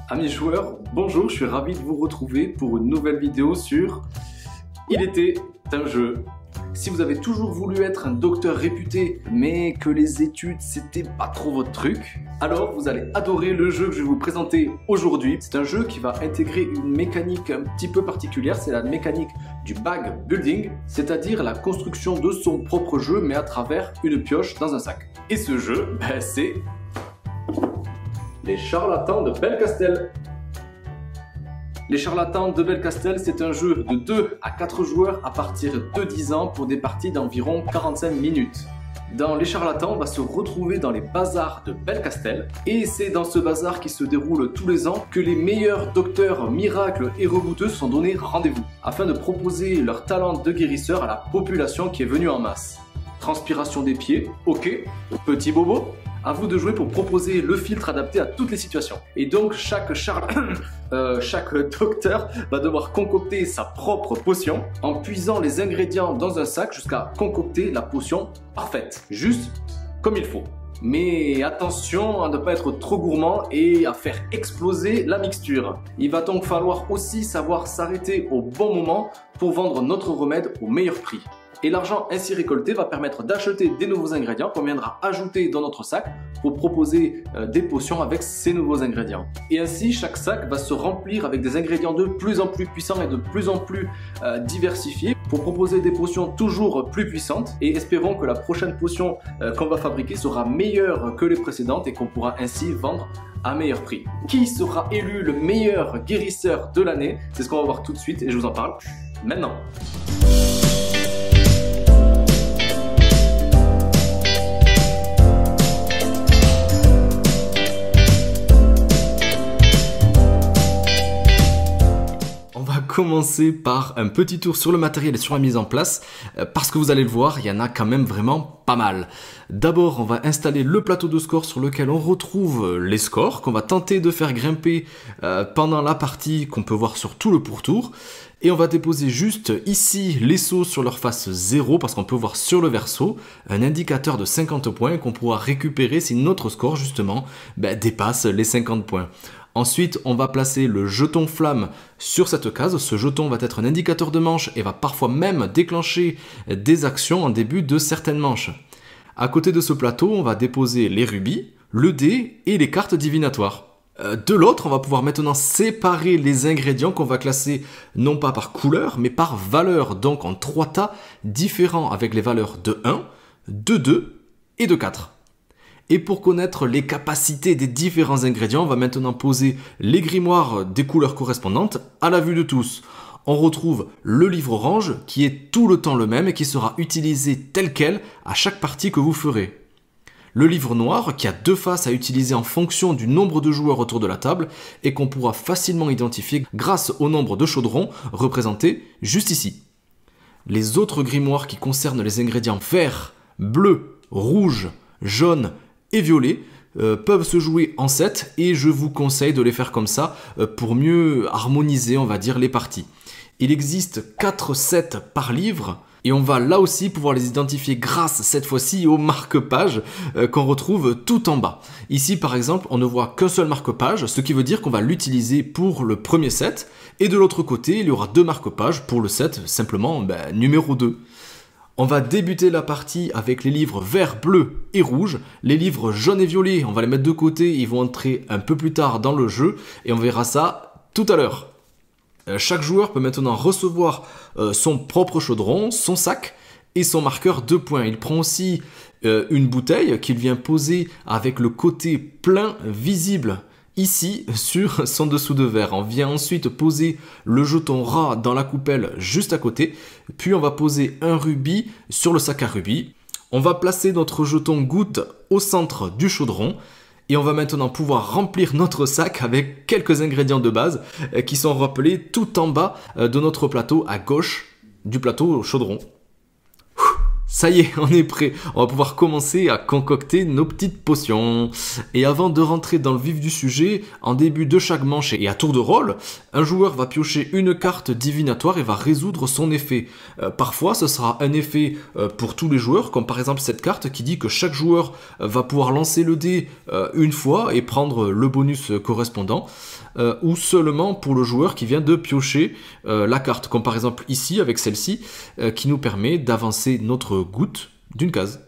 Amis joueurs, bonjour, je suis ravi de vous retrouver pour une nouvelle vidéo sur Il était un jeu. Si vous avez toujours voulu être un docteur réputé, mais que les études c'était pas trop votre truc, alors vous allez adorer le jeu que je vais vous présenter aujourd'hui. C'est un jeu qui va intégrer une mécanique un petit peu particulière, c'est la mécanique du bag building, c'est-à-dire la construction de son propre jeu, mais à travers une pioche dans un sac. Et ce jeu, c'est les charlatans de Belcastel. Les charlatans de Belcastel, c'est un jeu de 2 à 4 joueurs à partir de 10 ans pour des parties d'environ 45 minutes. Dans les charlatans, on va se retrouver dans les bazars de Belcastel et c'est dans ce bazar qui se déroule tous les ans que les meilleurs docteurs miracles et rebouteux sont donnés rendez-vous afin de proposer leur talent de guérisseur à la population qui est venue en masse. Transpiration des pieds, ok, petit bobo. À vous de jouer pour proposer le filtre adapté à toutes les situations. Et donc chaque docteur va devoir concocter sa propre potion en puisant les ingrédients dans un sac jusqu'à concocter la potion parfaite, juste comme il faut. Mais attention à ne pas être trop gourmand et à faire exploser la mixture. Il va donc falloir aussi savoir s'arrêter au bon moment pour vendre notre remède au meilleur prix. Et l'argent ainsi récolté va permettre d'acheter des nouveaux ingrédients qu'on viendra ajouter dans notre sac pour proposer des potions avec ces nouveaux ingrédients. Et ainsi, chaque sac va se remplir avec des ingrédients de plus en plus puissants et de plus en plus diversifiés pour proposer des potions toujours plus puissantes. Et espérons que la prochaine potion qu'on va fabriquer sera meilleure que les précédentes et qu'on pourra ainsi vendre à meilleur prix. Qui sera élu le meilleur guérisseur de l'année? C'est ce qu'on va voir tout de suite et je vous en parle maintenant. Commencer par un petit tour sur le matériel et sur la mise en place parce que vous allez le voir, il y en a quand même vraiment pas mal. D'abord, on va installer le plateau de score sur lequel on retrouve les scores qu'on va tenter de faire grimper pendant la partie qu'on peut voir sur tout le pourtour. Et on va déposer juste ici les seaux sur leur face 0 parce qu'on peut voir sur le verso un indicateur de 50 points qu'on pourra récupérer si notre score justement dépasse les 50 points. Ensuite, on va placer le jeton flamme sur cette case. Ce jeton va être un indicateur de manche et va parfois même déclencher des actions en début de certaines manches. À côté de ce plateau, on va déposer les rubis, le dé et les cartes divinatoires. De l'autre, on va pouvoir maintenant séparer les ingrédients qu'on va classer non pas par couleur, mais par valeur, donc en 3 tas différents avec les valeurs de 1, de 2 et de 4. Et pour connaître les capacités des différents ingrédients, on va maintenant poser les grimoires des couleurs correspondantes à la vue de tous. On retrouve le livre orange qui est tout le temps le même et qui sera utilisé tel quel à chaque partie que vous ferez. Le livre noir qui a 2 faces à utiliser en fonction du nombre de joueurs autour de la table et qu'on pourra facilement identifier grâce au nombre de chaudrons représentés juste ici. Les autres grimoires qui concernent les ingrédients vert, bleu, rouge, jaune et violet peuvent se jouer en 7 et je vous conseille de les faire comme ça pour mieux harmoniser, on va dire, les parties. Il existe 4 sets par livre et on va là aussi pouvoir les identifier grâce cette fois-ci au marque-page qu'on retrouve tout en bas. Ici par exemple on ne voit qu'un seul marque-page, ce qui veut dire qu'on va l'utiliser pour le premier set et de l'autre côté il y aura 2 marque-pages pour le set simplement numéro 2. On va débuter la partie avec les livres vert, bleu et rouge. Les livres jaune et violet, on va les mettre de côté, ils vont entrer un peu plus tard dans le jeu et on verra ça tout à l'heure. Chaque joueur peut maintenant recevoir son propre chaudron, son sac et son marqueur 2 points. Il prend aussi une bouteille qu'il vient poser avec le côté plein visible ici sur son dessous de verre. On vient ensuite poser le jeton rat dans la coupelle juste à côté. Puis on va poser un rubis sur le sac à rubis. On va placer notre jeton goutte au centre du chaudron. Et on va maintenant pouvoir remplir notre sac avec quelques ingrédients de base qui sont rappelés tout en bas de notre plateau à gauche du plateau chaudron. Ça y est, on est prêt. On va pouvoir commencer à concocter nos petites potions. Et avant de rentrer dans le vif du sujet, en début de chaque manche et à tour de rôle, un joueur va piocher une carte divinatoire et va résoudre son effet. Parfois, ce sera un effet pour tous les joueurs, comme par exemple cette carte qui dit que chaque joueur va pouvoir lancer le dé une fois et prendre le bonus correspondant. Ou seulement pour le joueur qui vient de piocher la carte, comme par exemple ici avec celle-ci, qui nous permet d'avancer notre goutte d'une case.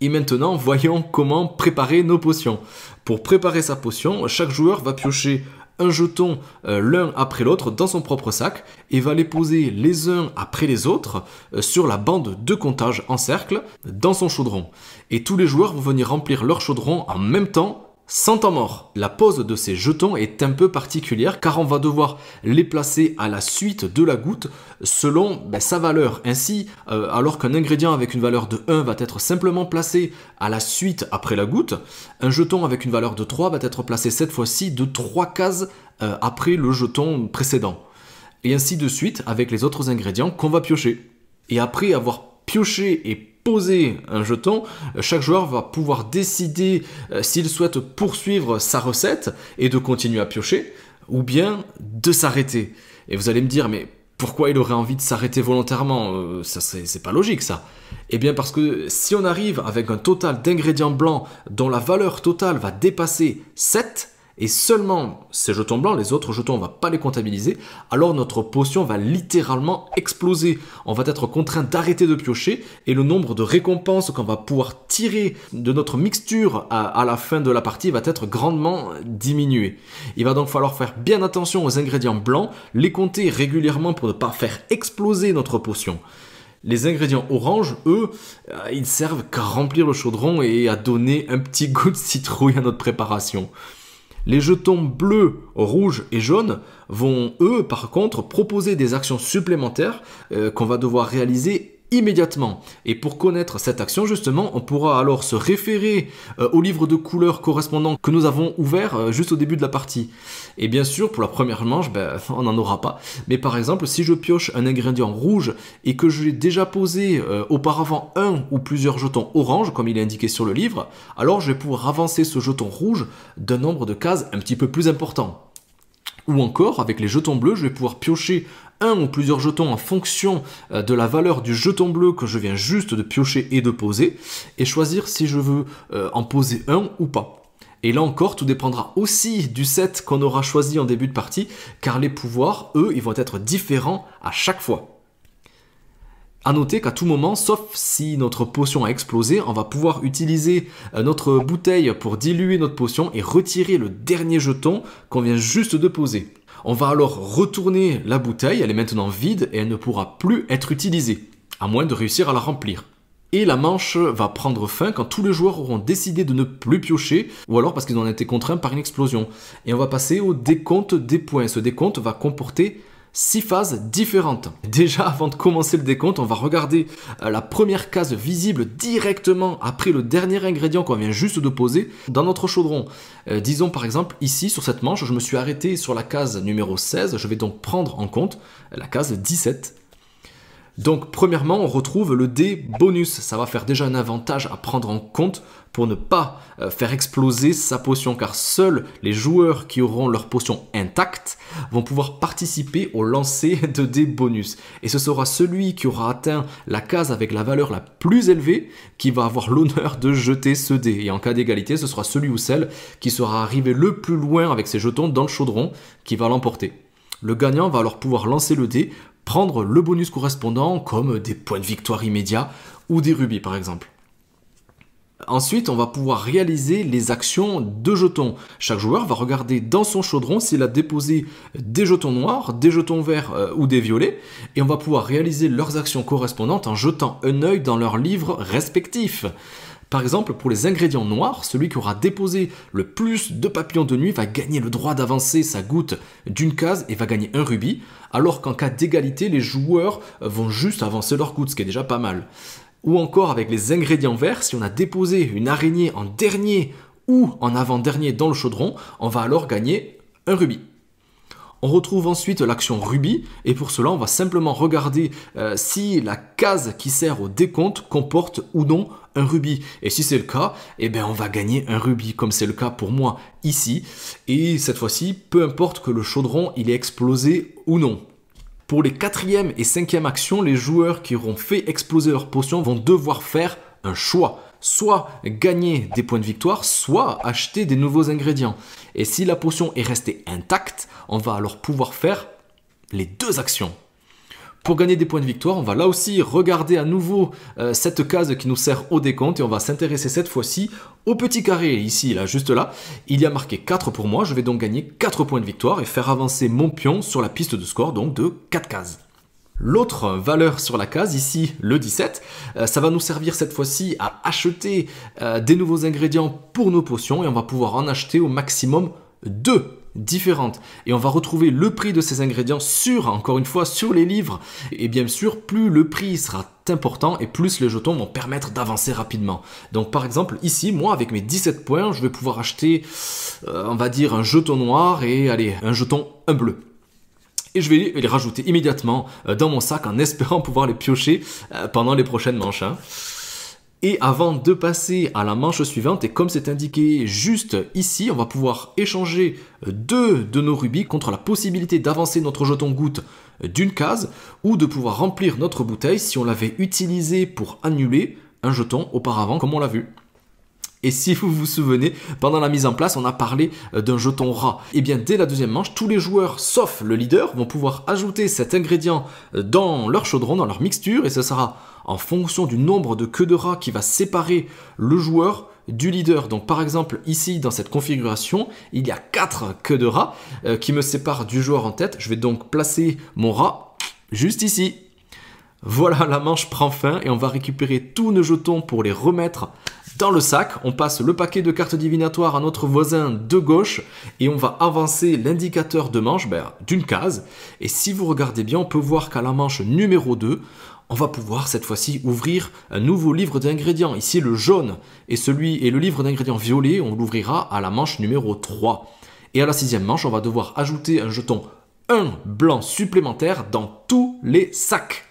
Et maintenant, voyons comment préparer nos potions. Pour préparer sa potion, chaque joueur va piocher un jeton l'un après l'autre dans son propre sac et va les poser les uns après les autres sur la bande de comptage en cercle dans son chaudron. Et tous les joueurs vont venir remplir leur chaudron en même temps, sans temps mort. La pose de ces jetons est un peu particulière car on va devoir les placer à la suite de la goutte selon sa valeur. Ainsi, alors qu'un ingrédient avec une valeur de 1 va être simplement placé à la suite après la goutte, un jeton avec une valeur de 3 va être placé cette fois-ci de 3 cases après le jeton précédent. Et ainsi de suite avec les autres ingrédients qu'on va piocher. Et après avoir pioché et poser un jeton, chaque joueur va pouvoir décider s'il souhaite poursuivre sa recette et de continuer à piocher, ou bien de s'arrêter. Et vous allez me dire, mais pourquoi il aurait envie de s'arrêter volontairement? C'est pas logique ça. Eh bien parce que si on arrive avec un total d'ingrédients blancs dont la valeur totale va dépasser 7, et seulement ces jetons blancs, les autres jetons, on ne va pas les comptabiliser, alors notre potion va littéralement exploser. On va être contraint d'arrêter de piocher et le nombre de récompenses qu'on va pouvoir tirer de notre mixture à la fin de la partie va être grandement diminué. Il va donc falloir faire bien attention aux ingrédients blancs, les compter régulièrement pour ne pas faire exploser notre potion. Les ingrédients orange, eux, ils servent qu'à remplir le chaudron et à donner un petit goût de citrouille à notre préparation. Les jetons bleus, rouges et jaunes vont, eux, par contre, proposer des actions supplémentaires qu'on va devoir réaliser immédiatement. Et pour connaître cette action, justement, on pourra alors se référer au livre de couleurs correspondant que nous avons ouvert juste au début de la partie. Et bien sûr, pour la première manche, on n'en aura pas. Mais par exemple, si je pioche un ingrédient rouge et que j'ai déjà posé auparavant un ou plusieurs jetons orange, comme il est indiqué sur le livre, alors je vais pouvoir avancer ce jeton rouge d'un nombre de cases un petit peu plus important. Ou encore, avec les jetons bleus, je vais pouvoir piocher un ou plusieurs jetons en fonction de la valeur du jeton bleu que je viens juste de piocher et de poser, et choisir si je veux en poser un ou pas. Et là encore, tout dépendra aussi du set qu'on aura choisi en début de partie, car les pouvoirs, eux, ils vont être différents à chaque fois. A noter qu'à tout moment, sauf si notre potion a explosé, on va pouvoir utiliser notre bouteille pour diluer notre potion et retirer le dernier jeton qu'on vient juste de poser. On va alors retourner la bouteille, elle est maintenant vide et elle ne pourra plus être utilisée, à moins de réussir à la remplir. Et la manche va prendre fin quand tous les joueurs auront décidé de ne plus piocher, ou alors parce qu'ils ont été contraints par une explosion. Et on va passer au décompte des points. Ce décompte va comporter 6 phases différentes. Déjà, avant de commencer le décompte, on va regarder la première case visible directement après le dernier ingrédient qu'on vient juste de poser dans notre chaudron. Disons par exemple, ici sur cette manche, je me suis arrêté sur la case numéro 16, je vais donc prendre en compte la case 17. Donc premièrement, on retrouve le dé bonus. Ça va faire déjà un avantage à prendre en compte pour ne pas faire exploser sa potion, car seuls les joueurs qui auront leur potion intacte vont pouvoir participer au lancer de dés bonus. Et ce sera celui qui aura atteint la case avec la valeur la plus élevée qui va avoir l'honneur de jeter ce dé. Et en cas d'égalité, ce sera celui ou celle qui sera arrivé le plus loin avec ses jetons dans le chaudron qui va l'emporter. Le gagnant va alors pouvoir lancer le dé, prendre le bonus correspondant comme des points de victoire immédiats ou des rubis par exemple. Ensuite, on va pouvoir réaliser les actions de jetons. Chaque joueur va regarder dans son chaudron s'il a déposé des jetons noirs, des jetons verts ou des violets, et on va pouvoir réaliser leurs actions correspondantes en jetant un œil dans leurs livres respectifs. Par exemple, pour les ingrédients noirs, celui qui aura déposé le plus de papillons de nuit va gagner le droit d'avancer sa goutte d'une case et va gagner un rubis, alors qu'en cas d'égalité, les joueurs vont juste avancer leur goutte, ce qui est déjà pas mal. Ou encore avec les ingrédients verts, si on a déposé une araignée en dernier ou en avant-dernier dans le chaudron, on va alors gagner un rubis. On retrouve ensuite l'action rubis et pour cela on va simplement regarder si la case qui sert au décompte comporte ou non un rubis. Et si c'est le cas, eh bien on va gagner un rubis comme c'est le cas pour moi ici. Et cette fois-ci, peu importe que le chaudron il est explosé ou non. Pour les 4e et 5e actions, les joueurs qui auront fait exploser leur potion vont devoir faire un choix. Soit gagner des points de victoire, soit acheter des nouveaux ingrédients. Et si la potion est restée intacte, on va alors pouvoir faire les 2 actions. Pour gagner des points de victoire, on va là aussi regarder à nouveau cette case qui nous sert au décompte et on va s'intéresser cette fois-ci au petit carré ici, là, juste là. Il y a marqué 4 pour moi, je vais donc gagner 4 points de victoire et faire avancer mon pion sur la piste de score, donc de 4 cases. L'autre valeur sur la case, ici le 17, ça va nous servir cette fois-ci à acheter des nouveaux ingrédients pour nos potions et on va pouvoir en acheter au maximum 2 différentes. Et on va retrouver le prix de ces ingrédients encore une fois, sur les livres. Et bien sûr, plus le prix sera important et plus les jetons vont permettre d'avancer rapidement. Donc par exemple, ici, moi avec mes 17 points, je vais pouvoir acheter, on va dire, un jeton noir et allez, un jeton bleu. Et je vais les rajouter immédiatement dans mon sac en espérant pouvoir les piocher pendant les prochaines manches. Et avant de passer à la manche suivante, et comme c'est indiqué juste ici, on va pouvoir échanger 2 de nos rubis contre la possibilité d'avancer notre jeton goutte d'une case ou de pouvoir remplir notre bouteille si on l'avait utilisé pour annuler un jeton auparavant comme on l'a vu. Et si vous vous souvenez, pendant la mise en place, on a parlé d'un jeton rat. Et bien dès la 2e manche, tous les joueurs, sauf le leader, vont pouvoir ajouter cet ingrédient dans leur chaudron, dans leur mixture, et ce sera en fonction du nombre de queues de rat qui va séparer le joueur du leader. Donc par exemple, ici, dans cette configuration, il y a 4 queues de rat qui me séparent du joueur en tête. Je vais donc placer mon rat juste ici. Voilà, la manche prend fin et on va récupérer tous nos jetons pour les remettre dans le sac. On passe le paquet de cartes divinatoires à notre voisin de gauche et on va avancer l'indicateur de manche d'une case. Et si vous regardez bien, on peut voir qu'à la manche numéro 2, on va pouvoir cette fois-ci ouvrir un nouveau livre d'ingrédients. Ici le jaune et le livre d'ingrédients violet, on l'ouvrira à la manche numéro 3. Et à la 6e manche, on va devoir ajouter un jeton 1 blanc supplémentaire dans tous les sacs.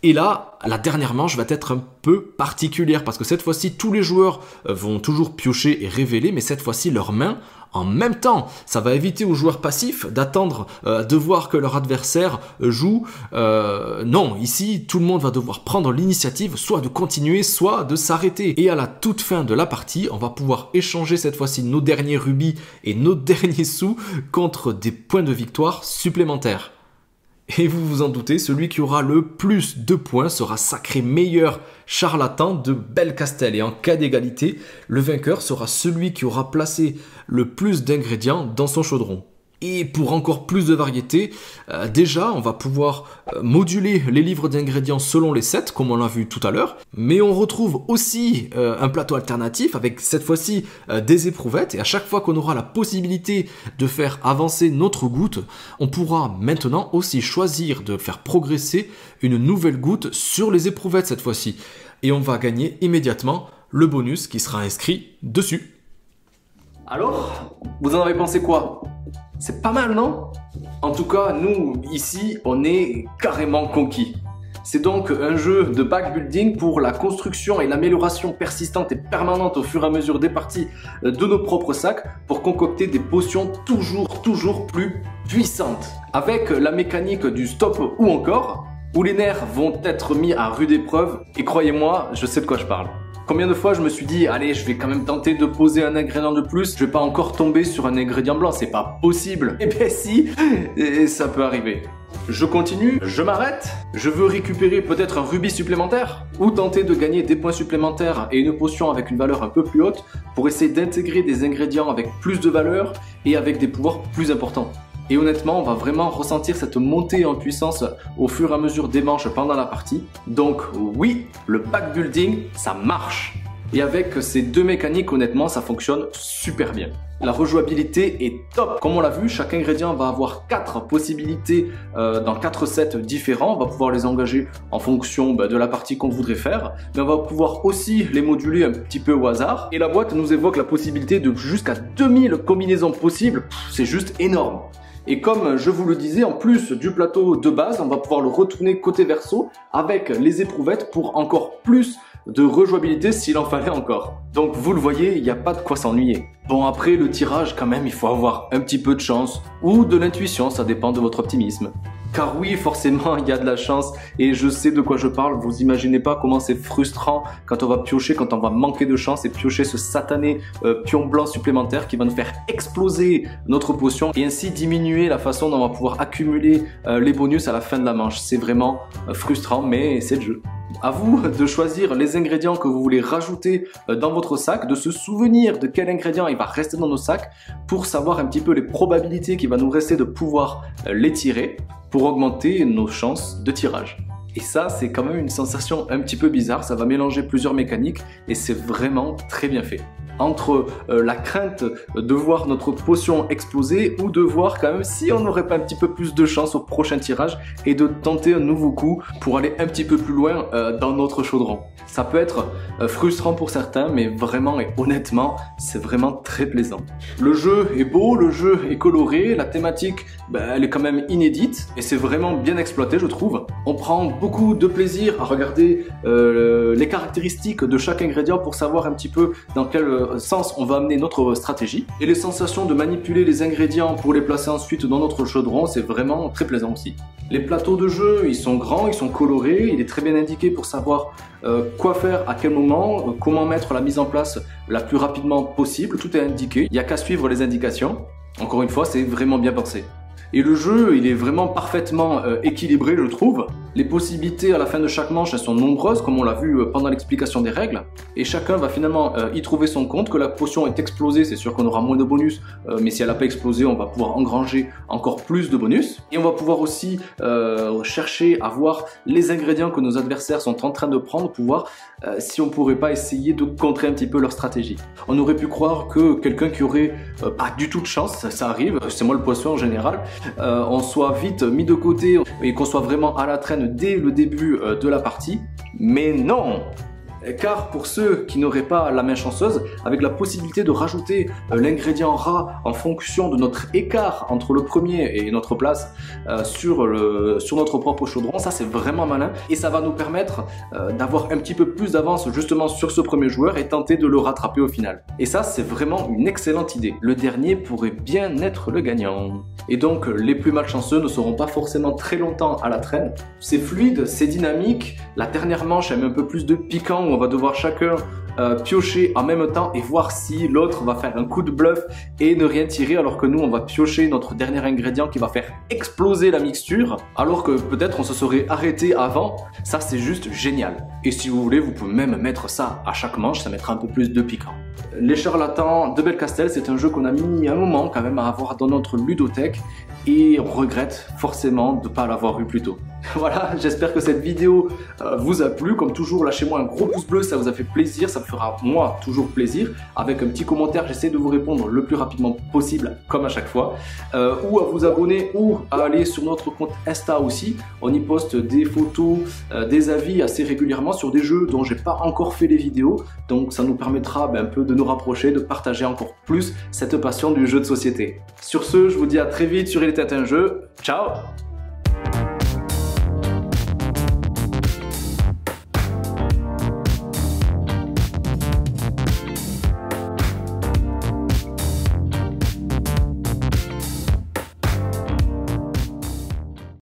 Et là, la dernière manche va être un peu particulière parce que cette fois-ci, tous les joueurs vont toujours piocher et révéler, mais cette fois-ci, leurs mains en même temps. Ça va éviter aux joueurs passifs d'attendre de voir que leur adversaire joue. Non, ici, tout le monde va devoir prendre l'initiative, soit de continuer, soit de s'arrêter. Et à la toute fin de la partie, on va pouvoir échanger cette fois-ci nos derniers rubis et nos derniers sous contre des points de victoire supplémentaires. Et vous vous en doutez, celui qui aura le plus de points sera sacré meilleur charlatan de Belcastel. Et en cas d'égalité, le vainqueur sera celui qui aura placé le plus d'ingrédients dans son chaudron. Et pour encore plus de variété, déjà on va pouvoir moduler les livres d'ingrédients selon les sets, comme on l'a vu tout à l'heure. Mais on retrouve aussi un plateau alternatif avec cette fois-ci des éprouvettes. Et à chaque fois qu'on aura la possibilité de faire avancer notre goutte, on pourra maintenant aussi choisir de faire progresser une nouvelle goutte sur les éprouvettes cette fois-ci. Et on va gagner immédiatement le bonus qui sera inscrit dessus. Alors, vous en avez pensé quoi ? C'est pas mal, non? En tout cas, nous, ici, on est carrément conquis. C'est donc un jeu de backbuilding pour la construction et l'amélioration persistante et permanente au fur et à mesure des parties de nos propres sacs pour concocter des potions toujours plus puissantes. Avec la mécanique du stop ou encore, où les nerfs vont être mis à rude épreuve, et croyez-moi, je sais de quoi je parle. Combien de fois je me suis dit, allez, je vais quand même tenter de poser un ingrédient de plus, je vais pas encore tomber sur un ingrédient blanc, c'est pas possible. Eh bien si, et ça peut arriver. Je continue, je m'arrête, je veux récupérer peut-être un rubis supplémentaire, ou tenter de gagner des points supplémentaires et une potion avec une valeur un peu plus haute, pour essayer d'intégrer des ingrédients avec plus de valeur et avec des pouvoirs plus importants. Et honnêtement, on va vraiment ressentir cette montée en puissance au fur et à mesure des manches pendant la partie. Donc oui, le backbuilding, ça marche. Et avec ces deux mécaniques, honnêtement, ça fonctionne super bien. La rejouabilité est top. Comme on l'a vu, chaque ingrédient va avoir 4 possibilités dans 4 sets différents. On va pouvoir les engager en fonction de la partie qu'on voudrait faire. Mais on va pouvoir aussi les moduler un petit peu au hasard. Et la boîte nous évoque la possibilité de jusqu'à 2000 combinaisons possibles. C'est juste énorme. Et comme je vous le disais, en plus du plateau de base, on va pouvoir le retourner côté verso avec les éprouvettes pour encore plus de rejouabilité s'il en fallait encore. Donc vous le voyez, il n'y a pas de quoi s'ennuyer. Bon, après le tirage quand même, il faut avoir un petit peu de chance ou de l'intuition, ça dépend de votre optimisme. Car oui, forcément, il y a de la chance et je sais de quoi je parle. Vous imaginez pas comment c'est frustrant quand on va piocher, quand on va manquer de chance et piocher ce satané pion blanc supplémentaire qui va nous faire exploser notre potion et ainsi diminuer la façon dont on va pouvoir accumuler les bonus à la fin de la manche. C'est vraiment frustrant, mais c'est le jeu. À vous de choisir les ingrédients que vous voulez rajouter dans votre sac, de se souvenir de quel ingrédient il va rester dans nos sacs pour savoir un petit peu les probabilités qui va nous rester de pouvoir les tirer pour augmenter nos chances de tirage. Et ça, c'est quand même une sensation un petit peu bizarre, ça va mélanger plusieurs mécaniques et c'est vraiment très bien fait. Entre la crainte de voir notre potion exploser ou de voir quand même si on n'aurait pas un petit peu plus de chance au prochain tirage et de tenter un nouveau coup pour aller un petit peu plus loin dans notre chaudron. Ça peut être frustrant pour certains, mais vraiment et honnêtement, c'est vraiment très plaisant. Le jeu est beau, le jeu est coloré, la thématique, elle est quand même inédite et c'est vraiment bien exploité, je trouve. On prend beaucoup de plaisir à regarder les caractéristiques de chaque ingrédient pour savoir un petit peu dans quel sens on va amener notre stratégie. Et les sensations de manipuler les ingrédients pour les placer ensuite dans notre chaudron, c'est vraiment très plaisant aussi. Les plateaux de jeu, ils sont grands, ils sont colorés, il est très bien indiqué pour savoir quoi faire à quel moment, comment mettre la mise en place la plus rapidement possible, tout est indiqué, il n'y a qu'à suivre les indications. Encore une fois, c'est vraiment bien pensé. Et le jeu, il est vraiment parfaitement équilibré, je trouve. Les possibilités à la fin de chaque manche, elles sont nombreuses, comme on l'a vu pendant l'explication des règles. Et chacun va finalement y trouver son compte. Que la potion est explosée, c'est sûr qu'on aura moins de bonus. Mais si elle n'a pas explosé, on va pouvoir engranger encore plus de bonus. Et on va pouvoir aussi chercher à voir les ingrédients que nos adversaires sont en train de prendre pour voir si on pourrait pas essayer de contrer un petit peu leur stratégie. On aurait pu croire que quelqu'un qui aurait pas du tout de chance, ça arrive, c'est moi le poisson en général, on soit vite mis de côté et qu'on soit vraiment à la traîne dès le début de la partie. Mais non! Car pour ceux qui n'auraient pas la main chanceuse, avec la possibilité de rajouter l'ingrédient rat en fonction de notre écart entre le premier et notre place sur notre propre chaudron, ça c'est vraiment malin et ça va nous permettre d'avoir un petit peu plus d'avance justement sur ce premier joueur et tenter de le rattraper au final. Et ça c'est vraiment une excellente idée. Le dernier pourrait bien être le gagnant. Et donc les plus malchanceux ne seront pas forcément très longtemps à la traîne. C'est fluide, c'est dynamique, la dernière manche elle met un peu plus de piquant, on va devoir chacun piocher en même temps et voir si l'autre va faire un coup de bluff et ne rien tirer alors que nous on va piocher notre dernier ingrédient qui va faire exploser la mixture alors que peut-être on se serait arrêté avant. Ça c'est juste génial. Et si vous voulez, vous pouvez même mettre ça à chaque manche, ça mettra un peu plus de piquant. Les Charlatans de Belcastel, c'est un jeu qu'on a mis un moment quand même à avoir dans notre ludothèque et on regrette forcément de ne pas l'avoir eu plus tôt. Voilà, j'espère que cette vidéo vous a plu. Comme toujours, lâchez-moi un gros pouce bleu, ça vous a fait plaisir, ça me fera moi toujours plaisir. Avec un petit commentaire, j'essaie de vous répondre le plus rapidement possible, comme à chaque fois. Ou à vous abonner ou à aller sur notre compte Insta aussi. On y poste des photos, des avis assez régulièrement sur des jeux dont j'ai pas encore fait les vidéos. Donc ça nous permettra un peu de nous rapprocher, de partager encore plus cette passion du jeu de société. Sur ce, je vous dis à très vite sur Il était un jeu. Ciao!